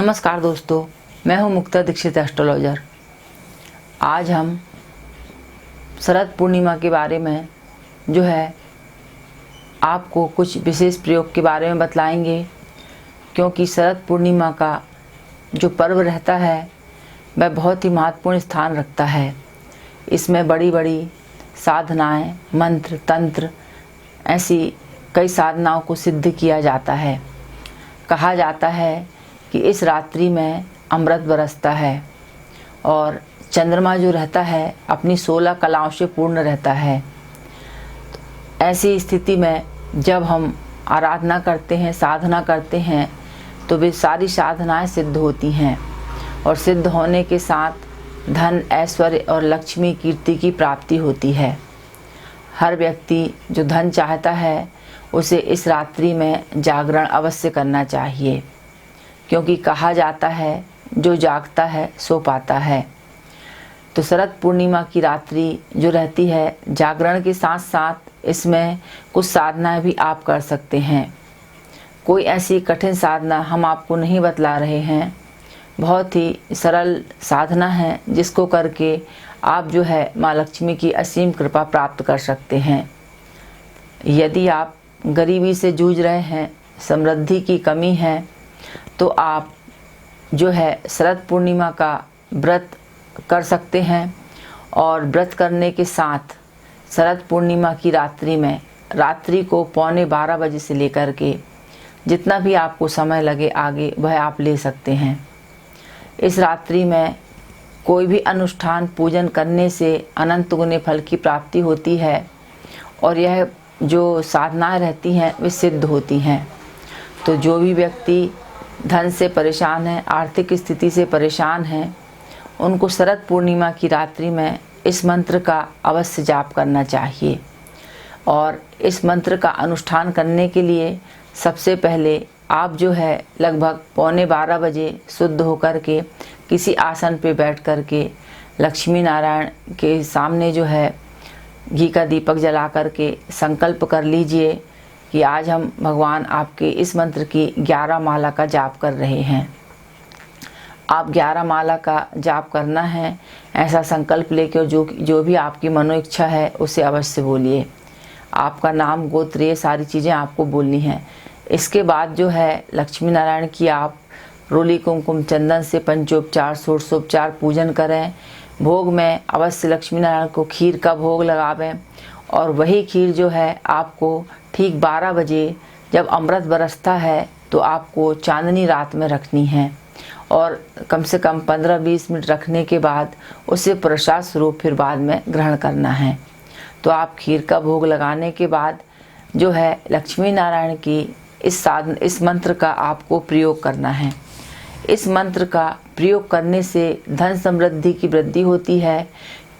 नमस्कार दोस्तों, मैं हूं मुक्ता दीक्षित एस्ट्रोलॉजर। आज हम शरद पूर्णिमा के बारे में जो है आपको कुछ विशेष प्रयोग के बारे में बतलाएंगे, क्योंकि शरद पूर्णिमा का जो पर्व रहता है वह बहुत ही महत्वपूर्ण स्थान रखता है। इसमें बड़ी बड़ी साधनाएं, मंत्र, तंत्र, ऐसी कई साधनाओं को सिद्ध किया जाता है। कहा जाता है कि इस रात्रि में अमृत बरसता है और चंद्रमा जो रहता है अपनी 16 कलाओं से पूर्ण रहता है। ऐसी स्थिति में जब हम आराधना करते हैं, साधना करते हैं, तो वे सारी साधनाएं सिद्ध होती हैं और सिद्ध होने के साथ धन, ऐश्वर्य और लक्ष्मी कीर्ति की प्राप्ति होती है। हर व्यक्ति जो धन चाहता है उसे इस रात्रि में जागरण अवश्य करना चाहिए, क्योंकि कहा जाता है जो जागता है सो पाता है। तो शरद पूर्णिमा की रात्रि जो रहती है, जागरण के साथ साथ इसमें कुछ साधनाएं भी आप कर सकते हैं। कोई ऐसी कठिन साधना हम आपको नहीं बतला रहे हैं, बहुत ही सरल साधना है जिसको करके आप जो है माँ लक्ष्मी की असीम कृपा प्राप्त कर सकते हैं। यदि आप गरीबी से जूझ रहे हैं, समृद्धि की कमी है, तो आप जो है शरद पूर्णिमा का व्रत कर सकते हैं। और व्रत करने के साथ शरद पूर्णिमा की रात्रि में, रात्रि को 11:15 बजे से लेकर के जितना भी आपको समय लगे आगे, वह आप ले सकते हैं। इस रात्रि में कोई भी अनुष्ठान, पूजन करने से अनंत गुने फल की प्राप्ति होती है और यह जो साधनाएं रहती हैं वे सिद्ध होती हैं। तो जो भी व्यक्ति धन से परेशान है, आर्थिक स्थिति से परेशान है, उनको शरद पूर्णिमा की रात्रि में इस मंत्र का अवश्य जाप करना चाहिए। और इस मंत्र का अनुष्ठान करने के लिए सबसे पहले आप जो है लगभग 11:15 बजे शुद्ध होकर के किसी आसन पे बैठ कर के लक्ष्मी नारायण के सामने जो है घी का दीपक जला कर के संकल्प कर लीजिए कि आज हम भगवान आपके इस मंत्र की 11 माला का जाप कर रहे हैं। आप 11 माला का जाप करना है, ऐसा संकल्प लेकर जो भी आपकी मनो इच्छा है उसे अवश्य बोलिए। आपका नाम, गोत्र, ये सारी चीज़ें आपको बोलनी हैं। इसके बाद जो है लक्ष्मी नारायण की आप रोली, कुमकुम, चंदन से पंचोपचार, षोडशोपचार पूजन करें। भोग में अवश्य लक्ष्मी नारायण को खीर का भोग लगावें और वही खीर जो है आपको ठीक 12 बजे जब अमृत बरसता है तो आपको चांदनी रात में रखनी है और कम से कम 15-20 मिनट रखने के बाद उसे प्रसाद स्वरूप फिर बाद में ग्रहण करना है। तो आप खीर का भोग लगाने के बाद जो है लक्ष्मी नारायण की इस मंत्र का आपको प्रयोग करना है। इस मंत्र का प्रयोग करने से धन समृद्धि की वृद्धि होती है,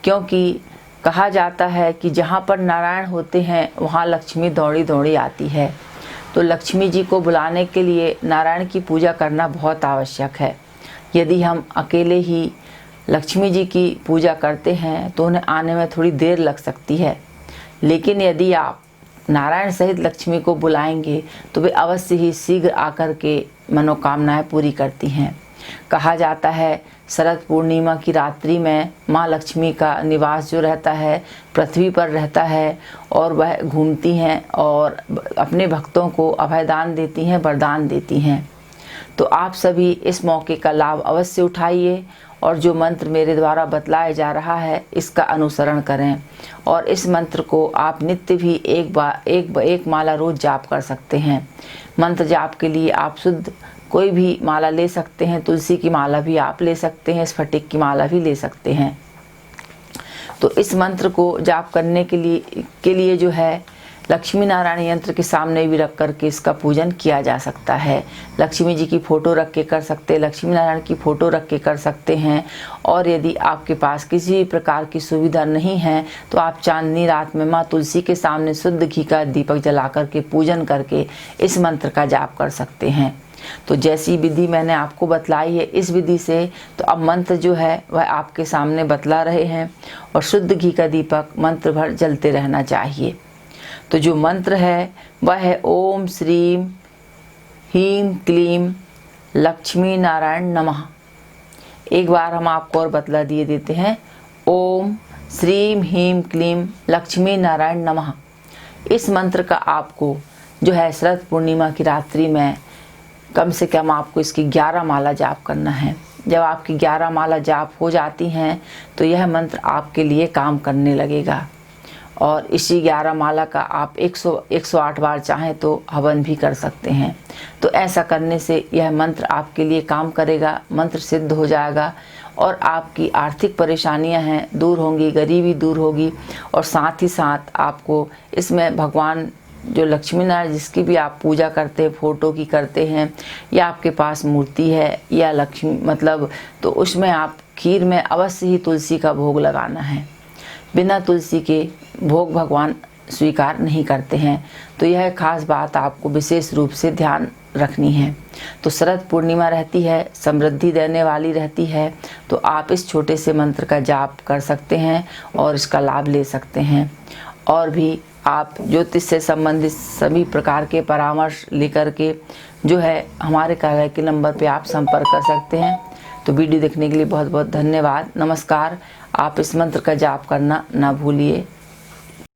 क्योंकि कहा जाता है कि जहाँ पर नारायण होते हैं वहाँ लक्ष्मी दौड़ी दौड़ी आती है। तो लक्ष्मी जी को बुलाने के लिए नारायण की पूजा करना बहुत आवश्यक है। यदि हम अकेले ही लक्ष्मी जी की पूजा करते हैं तो उन्हें आने में थोड़ी देर लग सकती है, लेकिन यदि आप नारायण सहित लक्ष्मी को बुलाएंगे तो वे अवश्य ही शीघ्र आकर के मनोकामनाएं पूरी करती हैं। कहा जाता है शरद पूर्णिमा की रात्रि में माँ लक्ष्मी का निवास जो रहता है पृथ्वी पर रहता है और वह घूमती हैं और अपने भक्तों को अभयदान देती हैं, वरदान देती हैं। तो आप सभी इस मौके का लाभ अवश्य उठाइए और जो मंत्र मेरे द्वारा बतलाया जा रहा है इसका अनुसरण करें। और इस मंत्र को आप नित्य भी एक माला रोज जाप कर सकते हैं। मंत्र जाप के लिए आप शुद्ध कोई भी माला ले सकते हैं, तुलसी की माला भी आप ले सकते हैं, स्फटिक की माला भी ले सकते हैं। तो इस मंत्र को जाप करने के लिए जो है लक्ष्मी नारायण यंत्र के सामने भी रख करके इसका पूजन किया जा सकता है। लक्ष्मी जी की फ़ोटो रख के कर सकते हैं, लक्ष्मी नारायण की फ़ोटो रख के कर सकते हैं। और यदि आपके पास किसी भी प्रकार की सुविधा नहीं है तो आप चांदनी रात में माँ तुलसी के सामने शुद्ध घी का दीपक जला करके पूजन करके इस मंत्र का जाप कर सकते हैं। तो जैसी विधि मैंने आपको बतलाई है, इस विधि से तो अब मंत्र जो है वह आपके सामने बतला रहे हैं और शुद्ध घी का दीपक मंत्र भर जलते रहना चाहिए। तो जो मंत्र है वह है ओम श्रीम ह्रीं क्लीं लक्ष्मी नारायण नमः। एक बार हम आपको और बतला दिए देते हैं। ओम श्रीम ह्रीम क्लीम लक्ष्मी नारायण नमः। इस मंत्र का आपको जो है शरद पूर्णिमा की रात्रि में कम से कम आपको इसकी 11 माला जाप करना है। जब आपकी 11 माला जाप हो जाती हैं तो यह मंत्र आपके लिए काम करने लगेगा। और इसी 11 माला का आप 108 बार चाहें तो हवन भी कर सकते हैं। तो ऐसा करने से यह मंत्र आपके लिए काम करेगा, मंत्र सिद्ध हो जाएगा और आपकी आर्थिक परेशानियां हैं दूर होंगी, गरीबी दूर होगी। और साथ ही साथ आपको इसमें भगवान जो लक्ष्मी नारायण जिसकी भी आप पूजा करते हैं, फ़ोटो की करते हैं या आपके पास मूर्ति है या लक्ष्मी मतलब, तो उसमें आप खीर में अवश्य ही तुलसी का भोग लगाना है। बिना तुलसी के भोग भगवान स्वीकार नहीं करते हैं। तो यह खास बात आपको विशेष रूप से ध्यान रखनी है। तो शरद पूर्णिमा रहती है, समृद्धि देने वाली रहती है, तो आप इस छोटे से मंत्र का जाप कर सकते हैं और इसका लाभ ले सकते हैं। और भी आप ज्योतिष से संबंधित सभी प्रकार के परामर्श लेकर के जो है हमारे कार्यालय के नंबर पे आप संपर्क कर सकते हैं। तो वीडियो देखने के लिए बहुत बहुत धन्यवाद। नमस्कार। आप इस मंत्र का जाप करना ना भूलिए।